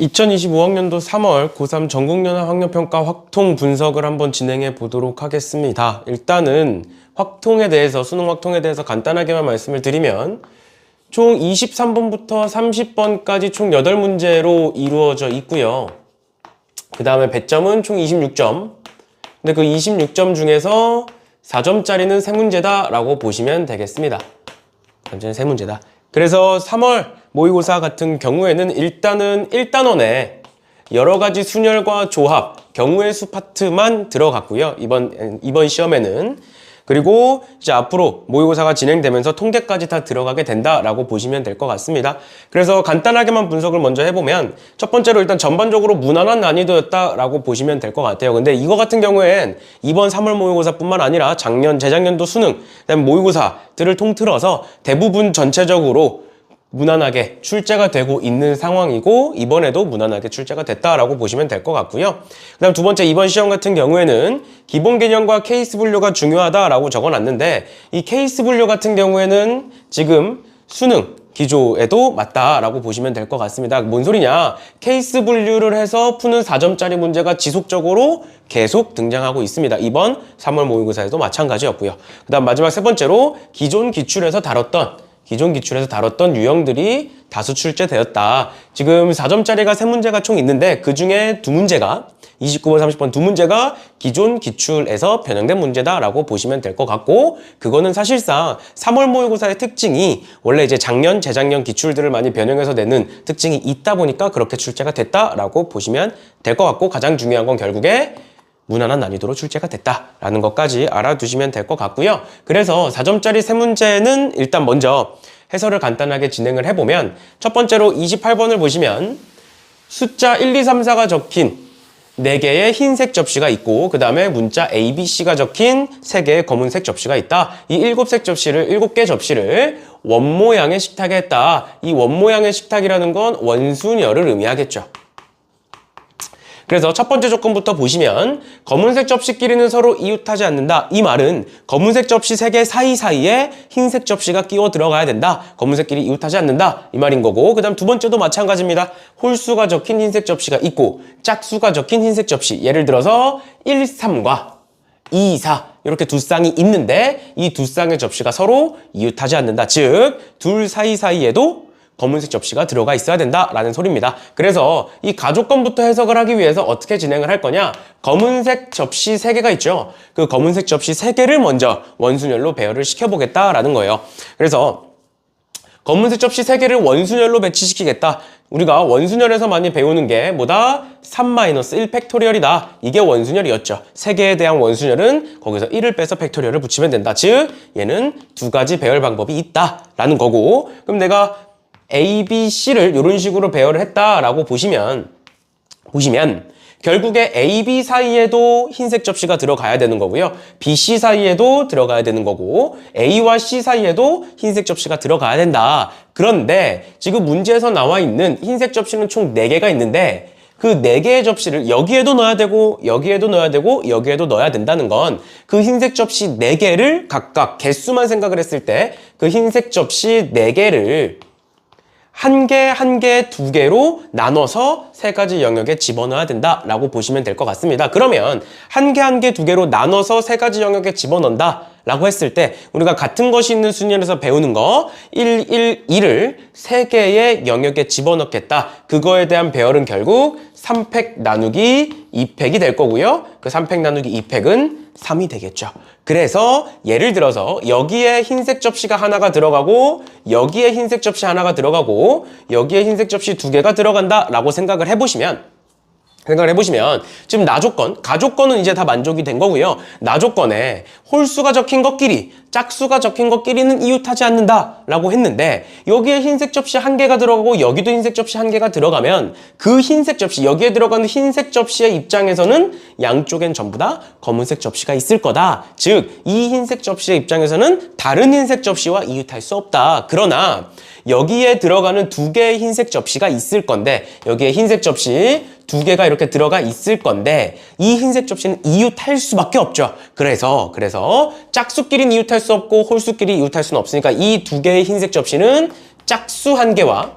2025학년도 3월 고3 전국연합 학력평가 확통 분석을 한번 진행해 보도록 하겠습니다. 일단은 확통에 대해서, 수능 확통에 대해서 간단하게만 말씀을 드리면 총 23번부터 30번까지 총 8문제로 이루어져 있고요. 그 다음에 배점은 총 26점. 근데 그 26점 중에서 4점짜리는 3문제다 라고 보시면 되겠습니다. 3문제다. 그래서 3월 모의고사 같은 경우에는 일단은 1단원에 여러가지 순열과 조합, 경우의 수 파트만 들어갔고요. 이번 시험에는. 그리고 이제 앞으로 모의고사가 진행되면서 통계까지 다 들어가게 된다라고 보시면 될 것 같습니다. 그래서 간단하게만 분석을 먼저 해보면 첫 번째로 일단 전반적으로 무난한 난이도였다라고 보시면 될 것 같아요. 근데 이거 같은 경우엔 이번 3월 모의고사뿐만 아니라 작년, 재작년도 수능, 그다음에 모의고사들을 통틀어서 대부분 전체적으로 무난하게 출제가 되고 있는 상황이고 이번에도 무난하게 출제가 됐다라고 보시면 될 것 같고요. 그 다음 두 번째, 이번 시험 같은 경우에는 기본 개념과 케이스 분류가 중요하다라고 적어놨는데 이 케이스 분류 같은 경우에는 지금 수능 기조에도 맞다라고 보시면 될 것 같습니다. 뭔 소리냐? 케이스 분류를 해서 푸는 4점짜리 문제가 지속적으로 계속 등장하고 있습니다. 이번 3월 모의고사에도 마찬가지였고요. 그 다음 마지막 세 번째로 기존 기출에서 다뤘던 유형들이 다수 출제되었다. 지금 4점짜리가 3문제가 총 있는데 그 중에 2문제가 29번, 30번 2문제가 기존 기출에서 변형된 문제다라고 보시면 될 것 같고 그거는 사실상 3월 모의고사의 특징이 원래 이제 작년, 재작년 기출들을 많이 변형해서 내는 특징이 있다 보니까 그렇게 출제가 됐다라고 보시면 될 것 같고 가장 중요한 건 결국에 무난한 난이도로 출제가 됐다라는 것까지 알아두시면 될 것 같고요. 그래서 4점짜리 3문제는 일단 먼저 해설을 간단하게 진행을 해보면 첫 번째로 28번을 보시면 숫자 1, 2, 3, 4가 적힌 4개의 흰색 접시가 있고 그 다음에 문자 A, B, C가 적힌 3개의 검은색 접시가 있다. 이 7개 접시를 원모양의 식탁에 했다. 이 원모양의 식탁이라는 건 원순열을 의미하겠죠. 그래서 첫 번째 조건부터 보시면 검은색 접시끼리는 서로 이웃하지 않는다. 이 말은 검은색 접시 3개 사이사이에 흰색 접시가 끼워 들어가야 된다. 검은색끼리 이웃하지 않는다. 이 말인 거고 그 다음 두 번째도 마찬가지입니다. 홀수가 적힌 흰색 접시가 있고 짝수가 적힌 흰색 접시 예를 들어서 1, 3과 2, 4 이렇게 두 쌍이 있는데 이 두 쌍의 접시가 서로 이웃하지 않는다. 즉 둘 사이사이에도 검은색 접시가 들어가 있어야 된다라는 소리입니다. 그래서 이 가족권부터 해석을 하기 위해서 어떻게 진행을 할 거냐? 검은색 접시 3개가 있죠. 그 검은색 접시 3개를 먼저 원순열로 배열을 시켜보겠다라는 거예요. 그래서 검은색 접시 3개를 원순열로 배치시키겠다. 우리가 원순열에서 많이 배우는 게 뭐다? 3-1 팩토리얼이다. 이게 원순열이었죠. 3개에 대한 원순열은 거기서 1을 빼서 팩토리얼을 붙이면 된다. 즉 얘는 2가지 배열 방법이 있다라는 거고 그럼 내가 A, B, C를 이런 식으로 배열을 했다라고 보시면 결국에 A, B 사이에도 흰색 접시가 들어가야 되는 거고요. B, C 사이에도 들어가야 되는 거고 A와 C 사이에도 흰색 접시가 들어가야 된다. 그런데 지금 문제에서 나와 있는 흰색 접시는 총 4개가 있는데 그 4개의 접시를 여기에도 넣어야 되고 여기에도 넣어야 되고 여기에도 넣어야 된다는 건 그 흰색 접시 4개를 각각 개수만 생각을 했을 때 그 흰색 접시 4개를 한 개, 2개로 나눠서 3가지 영역에 집어넣어야 된다라고 보시면 될 것 같습니다. 그러면 한 개, 2개로 나눠서 3가지 영역에 집어넣는다라고 했을 때 우리가 같은 것이 있는 순열에서 배우는 거 1, 1, 2를 3개의 영역에 집어넣겠다. 그거에 대한 배열은 결국 3팩 나누기 2팩이 될 거고요. 그 3팩 나누기 2팩은 3이 되겠죠. 그래서 예를 들어서 여기에 흰색 접시가 하나가 들어가고 여기에 흰색 접시 하나가 들어가고 여기에 흰색 접시 2개가 들어간다 라고 생각을 해보시면 지금 나조건, 가조건은 이제 다 만족이 된 거고요. 나조건에 홀수가 적힌 것끼리, 짝수가 적힌 것끼리는 이웃하지 않는다라고 했는데 여기에 흰색 접시 1개가 들어가고 여기도 흰색 접시 1개가 들어가면 그 흰색 접시, 여기에 들어가는 흰색 접시의 입장에서는 양쪽엔 전부 다 검은색 접시가 있을 거다. 즉, 이 흰색 접시의 입장에서는 다른 흰색 접시와 이웃할 수 없다. 그러나 여기에 들어가는 2개의 흰색 접시가 있을 건데 여기에 흰색 접시 2개가 이렇게 들어가 있을 건데 이 흰색 접시는 이웃할 수밖에 없죠. 그래서 짝수끼리는 이웃할 수 없고 홀수끼리 이웃할 수는 없으니까 이 2개의 흰색 접시는 짝수 1개와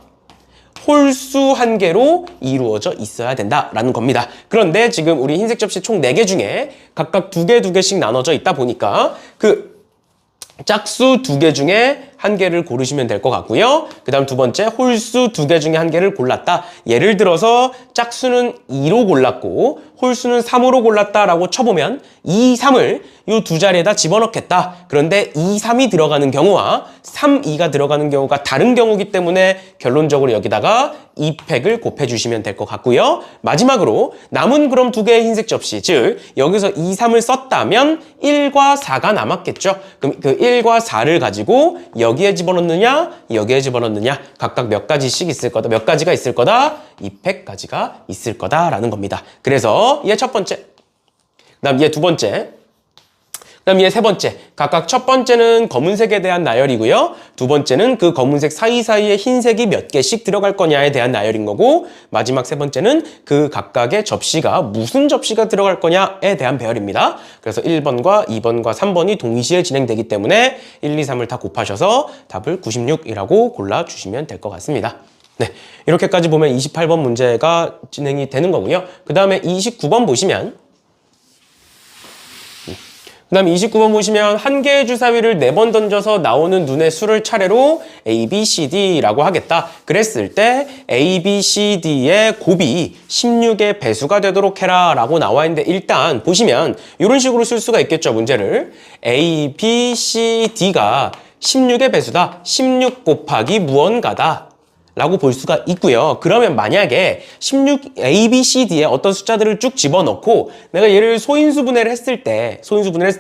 홀수 한 개로 이루어져 있어야 된다라는 겁니다. 그런데 지금 우리 흰색 접시 총 4개 중에 각각 2개씩 나눠져 있다 보니까 그 짝수 2개 중에 한 개를 고르시면 될 것 같고요. 그 다음 두 번째, 홀수 2개 중에 한 개를 골랐다. 예를 들어서 짝수는 2로 골랐고 홀수는 3으로 골랐다라고 쳐보면 2, 3을 이 두 자리에다 집어넣겠다. 그런데 2, 3이 들어가는 경우와 3, 2가 들어가는 경우가 다른 경우이기 때문에 결론적으로 여기다가 2팩을 곱해주시면 될 것 같고요. 마지막으로 남은 그럼 2개의 흰색 접시, 즉 여기서 2, 3을 썼다면 1과 4가 남았겠죠. 그럼 그 1과 4를 가지고 여기에 집어넣느냐, 여기에 집어넣느냐, 각각 몇 가지씩 있을 거다, 몇 가지가 있을 거다, 2팩까지가 있을 거다라는 겁니다. 그래서 얘 첫 번째, 그다음 얘 두 번째, 그다음 얘 세 번째, 각각 첫 번째는 검은색에 대한 나열이고요. 두 번째는 그 검은색 사이사이에 흰색이 몇 개씩 들어갈 거냐에 대한 나열인 거고, 마지막 세 번째는 그 각각의 접시가 무슨 접시가 들어갈 거냐에 대한 배열입니다. 그래서 1번과 2번과 3번이 동시에 진행되기 때문에 1, 2, 3을 다 곱하셔서 답을 96이라고 골라주시면 될 것 같습니다. 네, 이렇게까지 보면 28번 문제가 진행이 되는 거고요. 그 다음에 29번 보시면 그다음 29번 보시면 한 개의 주사위를 4번 던져서 나오는 눈의 수를 차례로 A, B, C, D라고 하겠다. 그랬을 때 A, B, C, D의 곱이 16의 배수가 되도록 해라 라고 나와 있는데, 일단 보시면 이런 식으로 쓸 수가 있겠죠, 문제를. A, B, C, D가 16의 배수다. 16 곱하기 무언가다 라고 볼 수가 있고요. 그러면 만약에 16 A, B, C, D에 어떤 숫자들을 쭉 집어넣고 내가 얘를 소인수분해를 했을 때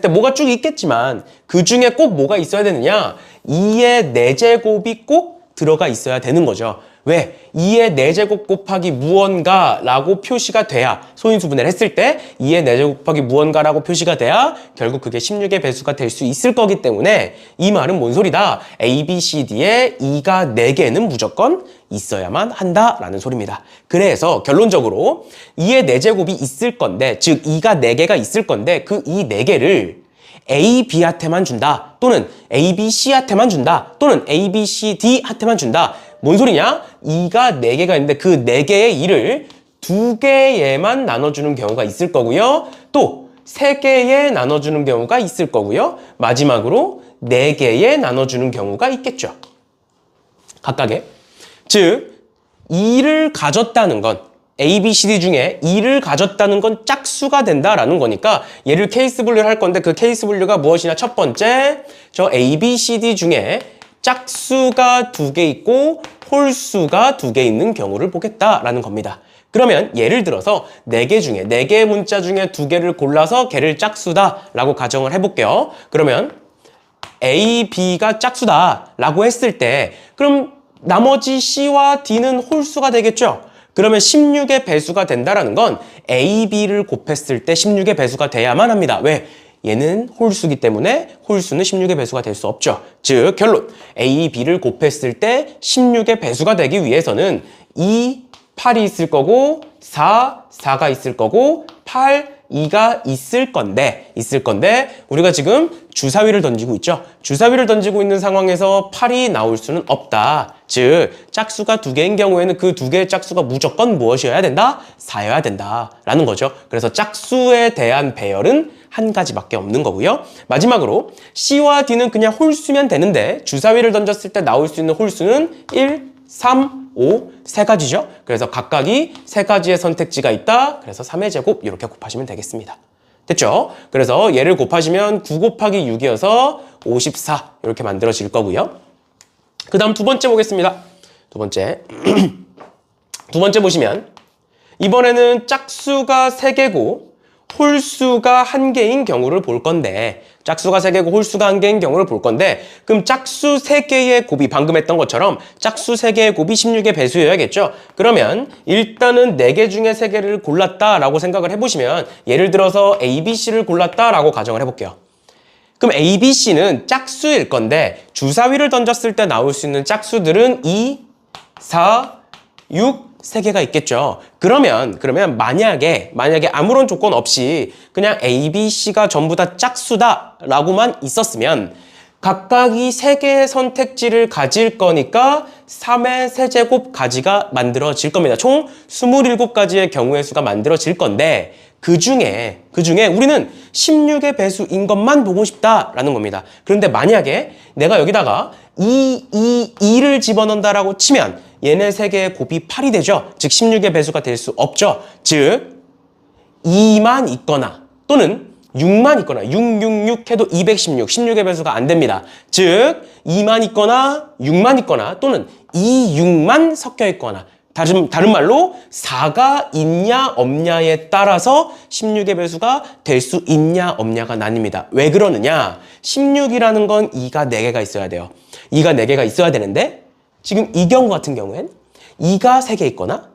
뭐가 쭉 있겠지만 그 중에 꼭 뭐가 있어야 되느냐? 2의 4제곱이 꼭 들어가 있어야 되는 거죠. 왜? 2의 4제곱 곱하기 무언가라고 표시가 돼야, 소인수분해를 했을 때 2의 4제곱 곱하기 무언가라고 표시가 돼야 결국 그게 16의 배수가 될 수 있을 거기 때문에 이 말은 뭔 소리다? A, B, C, D에 2가 4개는 무조건 있어야만 한다라는 소리입니다. 그래서 결론적으로 2의 4제곱이 있을 건데, 즉 2가 4개가 있을 건데 그 이 4개를 A, B한테만 준다, 또는 A, B, C한테만 준다, 또는 A, B, C, D한테만 준다. 뭔 소리냐? 2가 4개가 있는데 그 4개의 2를 2개에만 나눠주는 경우가 있을 거고요. 또 3개에 나눠주는 경우가 있을 거고요. 마지막으로 4개에 나눠주는 경우가 있겠죠. 각각의. 즉 2를 가졌다는 건, A, B, C, D 중에 2를 가졌다는 건 짝수가 된다라는 거니까 얘를 케이스 분류를 할 건데, 그 케이스 분류가 무엇이냐? 첫 번째, 저 A, B, C, D 중에 짝수가 2개 있고 홀수가 2개 있는 경우를 보겠다라는 겁니다. 그러면 예를 들어서 4개의 문자 중에 2개를 골라서 걔를 짝수다라고 가정을 해볼게요. 그러면 A, B가 짝수다라고 했을 때 그럼 나머지 C와 D는 홀수가 되겠죠? 그러면 16의 배수가 된다라는 건 A, B를 곱했을 때 16의 배수가 돼야만 합니다. 왜? 얘는 홀수기 때문에 홀수는 16의 배수가 될 수 없죠. 즉 결론, A, B를 곱했을 때 16의 배수가 되기 위해서는 2, 8이 있을 거고 4가 있을 거고 8, 2가 있을 건데 우리가 지금 주사위를 던지고 있죠. 주사위를 던지고 있는 상황에서 8이 나올 수는 없다. 즉 짝수가 2개인 경우에는 그 2개의 짝수가 무조건 무엇이어야 된다? 4여야 된다라는 거죠. 그래서 짝수에 대한 배열은 한 가지밖에 없는 거고요. 마지막으로 C와 D는 그냥 홀수면 되는데 주사위를 던졌을 때 나올 수 있는 홀수는 1, 3, 5, 세 가지죠. 그래서 각각이 3가지의 선택지가 있다. 그래서 3의 제곱 이렇게 곱하시면 되겠습니다. 됐죠? 그래서 얘를 곱하시면 9 곱하기 6이어서 54 이렇게 만들어질 거고요. 그 다음 두 번째 보겠습니다. 두 번째 두 번째 보시면 이번에는 짝수가 3개고 홀수가 1개인 경우를 볼 건데, 짝수가 3개고 홀수가 1개인 경우를 볼 건데, 그럼 짝수 3개의 곱이 방금 했던 것처럼 짝수 3개의 곱이 16의 배수여야겠죠? 그러면 일단은 4개 중에 3개를 골랐다라고 생각을 해보시면, 예를 들어서 A, B, C를 골랐다라고 가정을 해볼게요. 그럼 A, B, C는 짝수일 건데 주사위를 던졌을 때 나올 수 있는 짝수들은 2, 4, 6, 3개가 있겠죠. 그러면 만약에 아무런 조건 없이 그냥 A, B, C가 전부 다 짝수다라고만 있었으면 각각이 3개의 선택지를 가질 거니까 3의 세제곱 가지가 만들어질 겁니다. 총 27가지의 경우의 수가 만들어질 건데 그 중에 우리는 16의 배수인 것만 보고 싶다라는 겁니다. 그런데 만약에 내가 여기다가 2를 집어넣는다라고 치면 얘네 3개의 곱이 8이 되죠. 즉 16의 배수가 될 수 없죠. 즉 2만 있거나 또는 6만 있거나 666 해도 216, 16의 배수가 안 됩니다. 즉 2만 있거나 6만 있거나 또는 2, 6만 섞여 있거나 다른 말로 4가 있냐 없냐에 따라서 16의 배수가 될 수 있냐 없냐가 나뉩니다. 왜 그러느냐? 16이라는 건 2가 4개가 있어야 돼요. 2가 4개가 있어야 되는데 지금 이 경우 같은 경우엔 2가 3개 있거나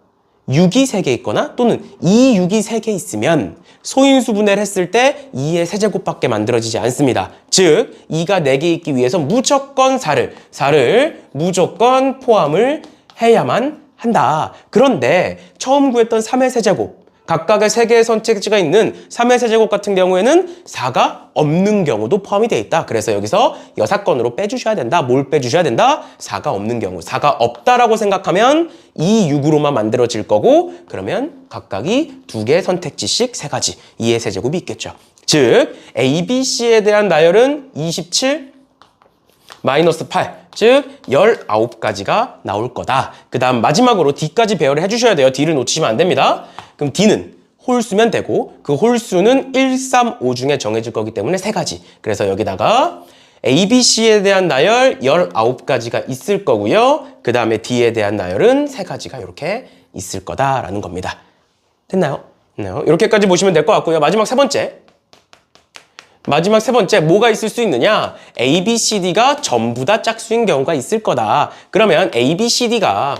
6이 3개 있거나 또는 2, 6이 3개 있으면 소인수 분해를 했을 때 2의 세제곱밖에 만들어지지 않습니다. 즉 2가 4개 있기 위해서 무조건 4를 무조건 포함을 해야만 한다. 그런데 처음 구했던 3의 세제곱, 각각의 3개의 선택지가 있는 3의 세제곱 같은 경우에는 4가 없는 경우도 포함이 되어 있다. 그래서 여기서 여사건으로 빼주셔야 된다. 뭘 빼주셔야 된다? 4가 없는 경우. 4가 없다라고 생각하면 2, 6으로만 만들어질 거고 그러면 각각이 2개의 선택지씩 3가지 2의 세제곱이 있겠죠. 즉 A, B, C에 대한 나열은 27, 마이너스 8, 즉 19가지가 나올 거다. 그 다음 마지막으로 D까지 배열을 해주셔야 돼요. D를 놓치시면 안 됩니다. 그럼 D는 홀수면 되고 그 홀수는 1, 3, 5 중에 정해질 거기 때문에 3가지. 그래서 여기다가 A, B, C에 대한 나열 19가지가 있을 거고요. 그 다음에 D에 대한 나열은 3가지가 이렇게 있을 거다라는 겁니다. 됐나요? 이렇게까지 보시면 될 것 같고요. 마지막 세 번째 뭐가 있을 수 있느냐? A, B, C, D가 전부 다 짝수인 경우가 있을 거다. 그러면 A, B, C, D가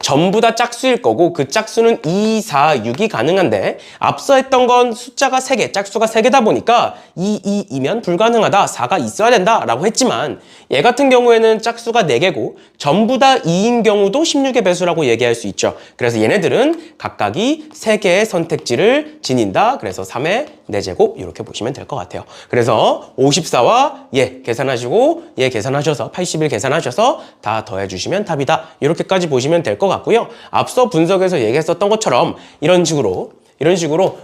전부 다 짝수일 거고 그 짝수는 2, 4, 6이 가능한데 앞서 했던 건 숫자가 3개, 짝수가 3개다 보니까 2, 2이면 불가능하다. 4가 있어야 된다 라고 했지만 얘 같은 경우에는 짝수가 4개고 전부 다 2인 경우도 16의 배수라고 얘기할 수 있죠. 그래서 얘네들은 각각이 3개의 선택지를 지닌다. 그래서 3의 4제곱 이렇게 보시면 될 것 같아요. 그래서 54와 얘 계산하시고 얘 계산하셔서 81 계산하셔서 다 더해주시면 답이다. 이렇게까지 보시면 될 것 같고요. 앞서 분석에서 얘기했었던 것처럼 이런 식으로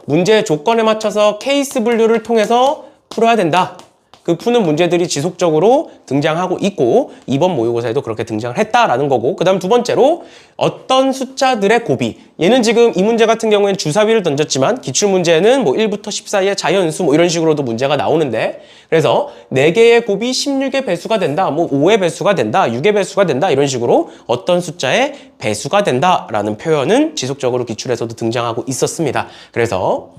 문제의 조건에 맞춰서 케이스 분류를 통해서 풀어야 된다. 그 푸는 문제들이 지속적으로 등장하고 있고 이번 모의고사에도 그렇게 등장을 했다라는 거고 그 다음 두 번째로 어떤 숫자들의 곱이 얘는 지금 이 문제 같은 경우에는 주사위를 던졌지만 기출문제는 뭐 1부터 10 사이의 자연수 뭐 이런 식으로도 문제가 나오는데 그래서 4개의 곱이 16의 배수가 된다 뭐 5의 배수가 된다 6의 배수가 된다 이런 식으로 어떤 숫자의 배수가 된다라는 표현은 지속적으로 기출에서도 등장하고 있었습니다. 그래서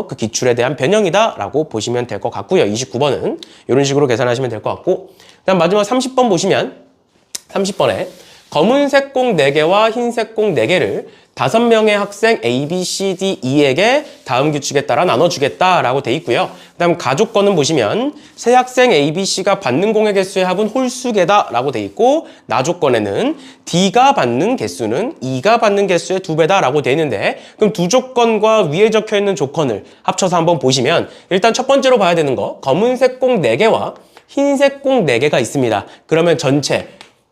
그 기출에 대한 변형이다라고 보시면 될 것 같고요. 29번은 이런 식으로 계산하시면 될 것 같고 그다음 마지막 30번 보시면 30번에 검은색 공 4개와 흰색 공 4개를 5명의 학생 A, B, C, D, E에게 다음 규칙에 따라 나눠주겠다라고 돼 있고요. 그 다음 가족권은 보시면 세 학생 A, B, C가 받는 공의 개수의 합은 홀수개다라고 돼 있고 나조건에는 D가 받는 개수는 E가 받는 개수의 2배다라고 돼 있는데 그럼 두 조건과 위에 적혀있는 조건을 합쳐서 한번 보시면 일단 첫 번째로 봐야 되는 거 검은색 공 4개와 흰색 공 4개가 있습니다. 그러면 전체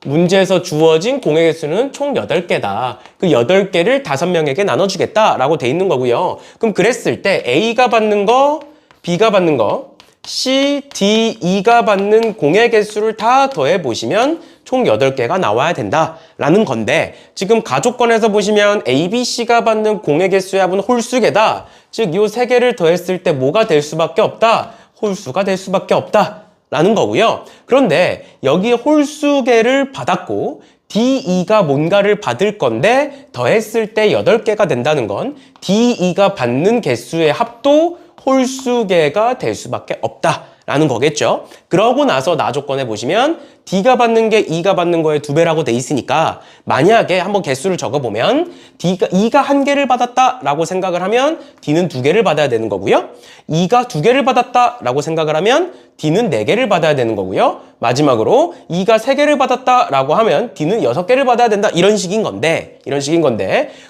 문제에서 주어진 공의 개수는 총 8개다. 그 8개를 5명에게 나눠주겠다라고 돼 있는 거고요. 그럼 그랬을 때 A가 받는 거, B가 받는 거, C, D, E가 받는 공의 개수를 다 더해보시면 총 8개가 나와야 된다라는 건데 지금 가족권에서 보시면 A, B, C가 받는 공의 개수의 합은 홀수개다. 즉, 요 3개를 더했을 때 뭐가 될 수밖에 없다? 홀수가 될 수밖에 없다. 라는 거고요. 그런데 여기에 홀수개를 받았고 DE가 뭔가를 받을 건데 더했을 때 8개가 된다는 건 DE가 받는 개수의 합도 홀수개가 될 수밖에 없다라는 거겠죠. 그러고 나서 나조건에 보시면 D가 받는 게 E가 받는 거의 2배라고 돼 있으니까 만약에 한번 개수를 적어보면 E가 1개를 받았다라고 생각을 하면 D는 2개를 받아야 되는 거고요. E가 2개를 받았다라고 생각을 하면 D는 4개를 받아야 되는 거고요. 마지막으로 E가 3개를 받았다라고 하면 D는 6개를 받아야 된다. 이런 식인 건데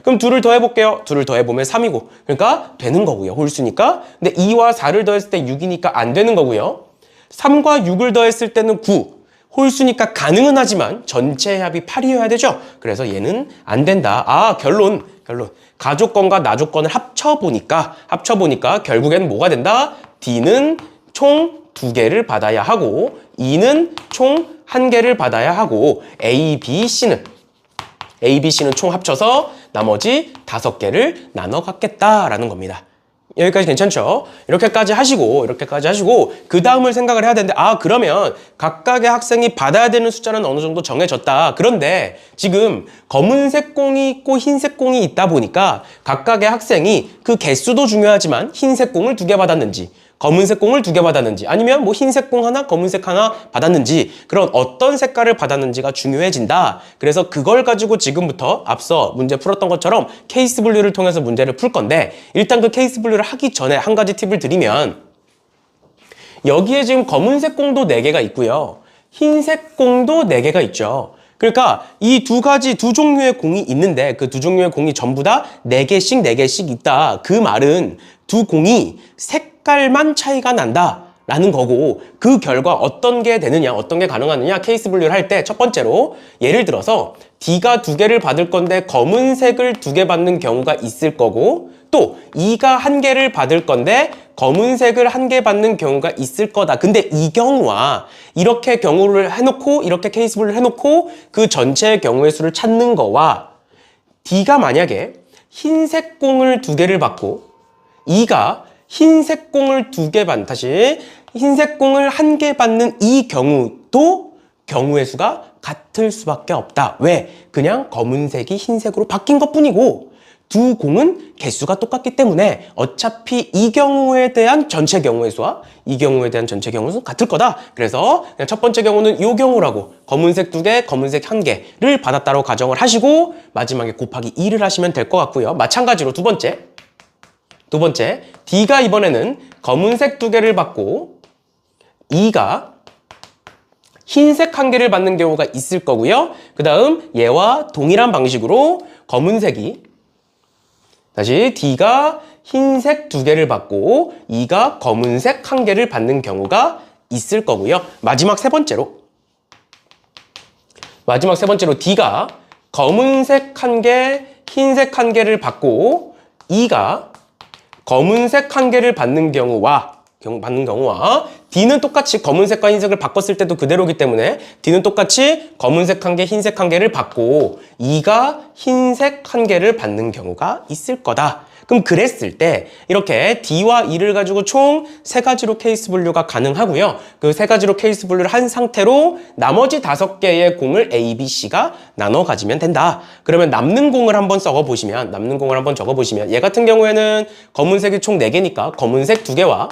그럼 2를 더해볼게요. 2를 더해보면 3이고 그러니까 되는 거고요. 홀수니까. 근데 2와 4를 더했을 때 6이니까 안 되는 거고요. 3과 6을 더했을 때는 9. 홀수니까 가능은 하지만 전체 합이 8이어야 되죠. 그래서 얘는 안 된다. 아, 결론. 가조건과 나조건을 합쳐보니까 결국에는 뭐가 된다? D는 총 2개를 받아야 하고 E는 총 1개를 받아야 하고 A, B, C는 총 합쳐서 나머지 5개를 나눠 갖겠다라는 겁니다. 여기까지 괜찮죠? 이렇게까지 하시고 그 다음을 생각을 해야 되는데 그러면 각각의 학생이 받아야 되는 숫자는 어느 정도 정해졌다. 그런데 지금 검은색 공이 있고 흰색 공이 있다 보니까 각각의 학생이 그 개수도 중요하지만 흰색 공을 2개 받았는지 검은색 공을 2개 받았는지 아니면 뭐 흰색 공 하나 검은색 하나 받았는지 그런 어떤 색깔을 받았는지가 중요해진다. 그래서 그걸 가지고 지금부터 앞서 문제 풀었던 것처럼 케이스 분류를 통해서 문제를 풀 건데 일단 그 케이스 분류를 하기 전에 한 가지 팁을 드리면 여기에 지금 검은색 공도 4개가 있고요. 흰색 공도 4개가 있죠. 그러니까 이 두 종류의 공이 있는데 그 2 종류의 공이 전부 다 4개씩 있다. 그 말은 두 공이 색깔만 차이가 난다 라는 거고 그 결과 어떤 게 되느냐 어떤 게 가능하느냐 케이스 분류를 할 때 첫 번째로 예를 들어서 D가 2개를 받을 건데 검은색을 2개 받는 경우가 있을 거고 또 E가 1개를 받을 건데 검은색을 1개 받는 경우가 있을 거다. 근데 이 경우와 이렇게 경우를 해놓고 이렇게 케이스 분류를 해놓고 그 전체의 경우의 수를 찾는 거와 D가 만약에 흰색 공을 2개를 받고 E가 흰색 공을 2개 받는 흰색 공을 1개 받는 이 경우도 경우의 수가 같을 수밖에 없다. 왜? 그냥 검은색이 흰색으로 바뀐 것뿐이고 두 공은 개수가 똑같기 때문에 어차피 이 경우에 대한 전체 경우의 수와 이 경우에 대한 전체 경우의 수는 같을 거다. 그래서 그냥 첫 번째 경우는 이 경우라고 검은색 2개, 검은색 1개를 받았다고 가정을 하시고 마지막에 곱하기 2를 하시면 될 것 같고요. 마찬가지로 두 번째 D가 이번에는 검은색 2개를 받고 E가 흰색 1개를 받는 경우가 있을 거고요. 그 다음 얘와 동일한 방식으로 검은색이 다시 D가 흰색 2개를 받고 E가 검은색 1개를 받는 경우가 있을 거고요. 마지막 세 번째로 D가 검은색 1개, 흰색 1개를 받고 E가 검은색 1개를 받는 경우와 D는 똑같이 검은색과 흰색을 바꿨을 때도 그대로기 때문에 D는 똑같이 검은색 1개, 흰색 1개를 받고 E가 흰색 1개를 받는 경우가 있을 거다. 그럼 그랬을 때 이렇게 D와 E를 가지고 총 3가지로 케이스 분류가 가능하고요. 그 3가지로 케이스 분류를 한 상태로 나머지 5개의 공을 A, B, C가 나눠 가지면 된다. 그러면 남는 공을 한번 적어보시면 얘 같은 경우에는 검은색이 총 4개니까 검은색 2개와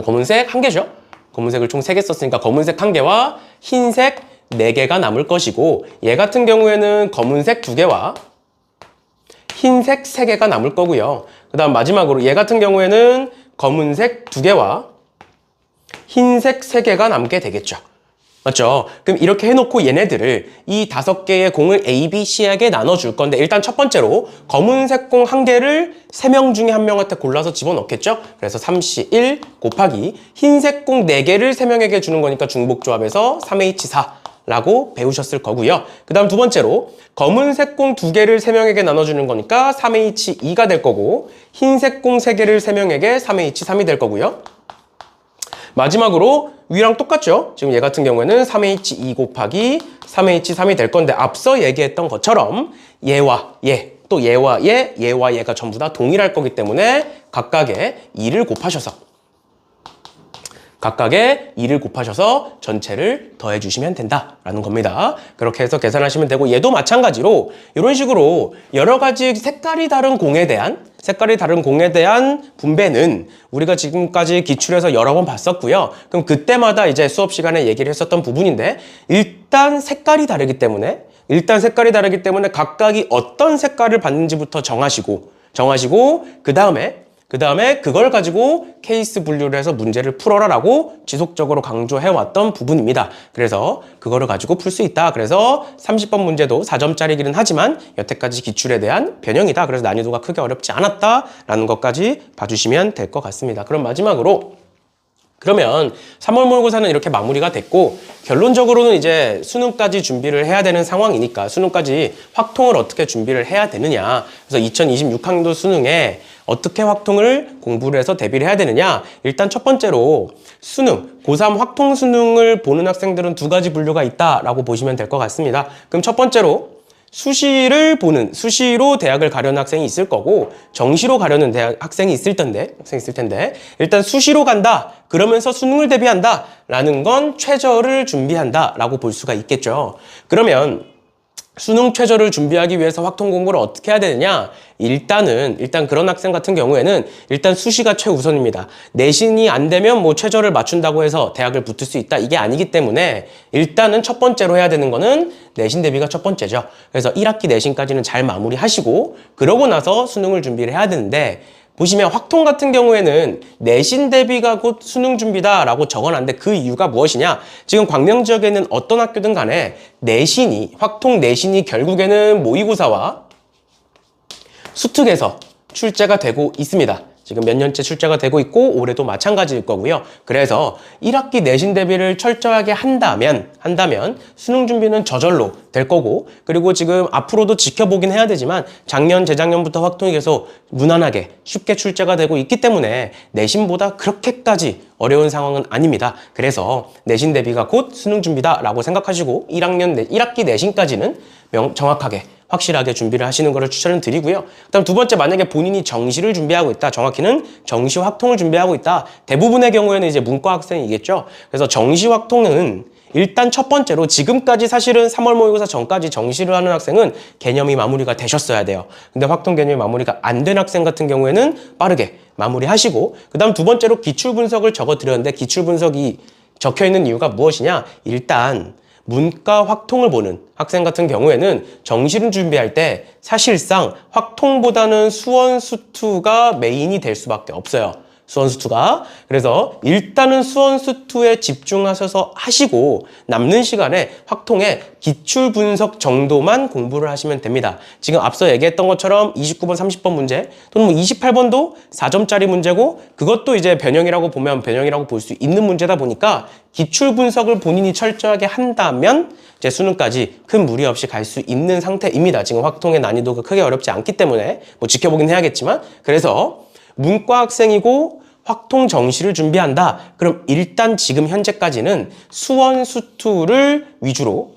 검은색 1개죠. 검은색을 총 3개 썼으니까 검은색 1개와 흰색 4개가 남을 것이고 얘 같은 경우에는 검은색 2개와 흰색 3개가 남을 거고요. 그 다음 마지막으로 얘 같은 경우에는 검은색 2개와 흰색 3개가 남게 되겠죠. 맞죠? 그럼 이렇게 해놓고 얘네들을 이 5개의 공을 A, B, C에게 나눠줄 건데 일단 첫 번째로 검은색 공 1개를 3명 중에 1명한테 골라서 집어넣겠죠? 그래서 3C1 곱하기 흰색 공 4개를 3명에게 주는 거니까 중복조합해서 3H4 라고 배우셨을 거고요. 그 다음 두 번째로 검은색 공 2개를 3명에게 나눠주는 거니까 3H2가 될 거고 흰색 공 3개를 3명에게 3H3이 될 거고요. 마지막으로 위랑 똑같죠? 지금 얘 같은 경우에는 3H2 곱하기 3H3이 될 건데 앞서 얘기했던 것처럼 얘와 얘, 또 얘와 얘, 얘와 얘가 전부 다 동일할 거기 때문에 각각의 2를 곱하셔서 전체를 더해주시면 된다라는 겁니다. 그렇게 해서 계산하시면 되고 얘도 마찬가지로 이런 식으로 여러 가지 색깔이 다른 공에 대한 분배는 우리가 지금까지 기출에서 여러 번 봤었고요. 그럼 그때마다 이제 수업 시간에 얘기를 했었던 부분인데 일단 색깔이 다르기 때문에 각각이 어떤 색깔을 받는지부터 정하시고 그 다음에 그걸 가지고 케이스 분류를 해서 문제를 풀어라라고 지속적으로 강조해왔던 부분입니다. 그래서 그거를 가지고 풀 수 있다. 그래서 30번 문제도 4점짜리기는 하지만 여태까지 기출에 대한 변형이다. 그래서 난이도가 크게 어렵지 않았다라는 것까지 봐주시면 될 것 같습니다. 그럼 마지막으로 그러면 3월 모의고사는 이렇게 마무리가 됐고 결론적으로는 이제 수능까지 준비를 해야 되는 상황이니까 수능까지 확통을 어떻게 준비를 해야 되느냐. 그래서 2026학년도 수능에 어떻게 확통을 공부를 해서 대비를 해야 되느냐. 일단 첫 번째로 수능, 고3 확통 수능을 보는 학생들은 두 가지 분류가 있다라고 보시면 될 것 같습니다. 그럼 첫 번째로 수시로 대학을 가려는 학생이 있을 거고 정시로 가려는 학생이 있을 텐데 일단 수시로 간다 그러면서 수능을 대비한다 라는 건 최저를 준비한다 라고 볼 수가 있겠죠. 그러면 수능 최저를 준비하기 위해서 확통 공부를 어떻게 해야 되느냐? 일단 그런 학생 같은 경우에는 일단 수시가 최우선입니다. 내신이 안 되면 뭐 최저를 맞춘다고 해서 대학을 붙을 수 있다 이게 아니기 때문에 일단은 첫 번째로 해야 되는 거는 내신 대비가 첫 번째죠. 그래서 1학기 내신까지는 잘 마무리하시고 그러고 나서 수능을 준비를 해야 되는데 보시면 확통 같은 경우에는 내신 대비가 곧 수능 준비다 라고 적어놨는데 그 이유가 무엇이냐? 지금 광명 지역에 있는 어떤 학교든 간에 확통 내신이 결국에는 모의고사와 수특에서 출제가 되고 있습니다. 지금 몇 년째 출제가 되고 있고 올해도 마찬가지일 거고요. 그래서 1학기 내신 대비를 철저하게 한다면 수능 준비는 저절로 될 거고 그리고 지금 앞으로도 지켜보긴 해야 되지만 작년, 재작년부터 확통이 계속 무난하게 쉽게 출제가 되고 있기 때문에 내신보다 그렇게까지 어려운 상황은 아닙니다. 그래서 내신 대비가 곧 수능 준비다 라고 생각하시고 1학기 내신까지는 정확하게 확실하게 준비를 하시는 것을 추천을 드리고요. 그다음 두 번째 만약에 본인이 정시를 준비하고 있다. 정확히는 정시 확통을 준비하고 있다. 대부분의 경우에는 이제 문과 학생이겠죠. 그래서 정시 확통은 일단 첫 번째로 지금까지 사실은 3월 모의고사 전까지 정시를 하는 학생은 개념이 마무리가 되셨어야 돼요. 근데 확통 개념이 마무리가 안 된 학생 같은 경우에는 빠르게 마무리하시고 그다음 두 번째로 기출 분석을 적어 드렸는데 기출 분석이 적혀 있는 이유가 무엇이냐? 일단 문과 확통을 보는 학생 같은 경우에는 정시를 준비할 때 사실상 확통보다는 수원 수투가 메인이 될 수밖에 없어요. 수원 수투가. 그래서 일단은 수원 수투에 집중하셔서 하시고 남는 시간에 확통의 기출 분석 정도만 공부를 하시면 됩니다. 지금 앞서 얘기했던 것처럼 29번, 30번 문제 또는 뭐 28번도 4점짜리 문제고 그것도 이제 변형이라고 보면 변형이라고 볼 수 있는 문제다 보니까 기출 분석을 본인이 철저하게 한다면 이제 수능까지 큰 무리 없이 갈 수 있는 상태입니다. 지금 확통의 난이도가 크게 어렵지 않기 때문에 뭐 지켜보긴 해야겠지만 그래서 문과 학생이고 확통 정시를 준비한다. 그럼 일단 지금 현재까지는 수원 수투를 위주로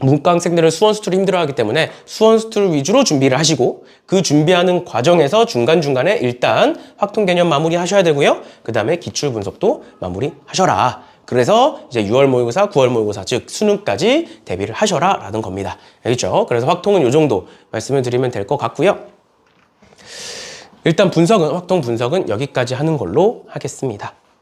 문과 학생들은 수원 수투를 힘들어하기 때문에 수원 수투를 위주로 준비를 하시고 그 준비하는 과정에서 중간중간에 일단 확통 개념 마무리 하셔야 되고요. 그 다음에 기출 분석도 마무리 하셔라. 그래서 이제 6월 모의고사, 9월 모의고사 즉 수능까지 대비를 하셔라 라는 겁니다. 알겠죠? 그래서 확통은 이 정도 말씀을 드리면 될 것 같고요. 일단 확통 분석은 여기까지 하는 걸로 하겠습니다.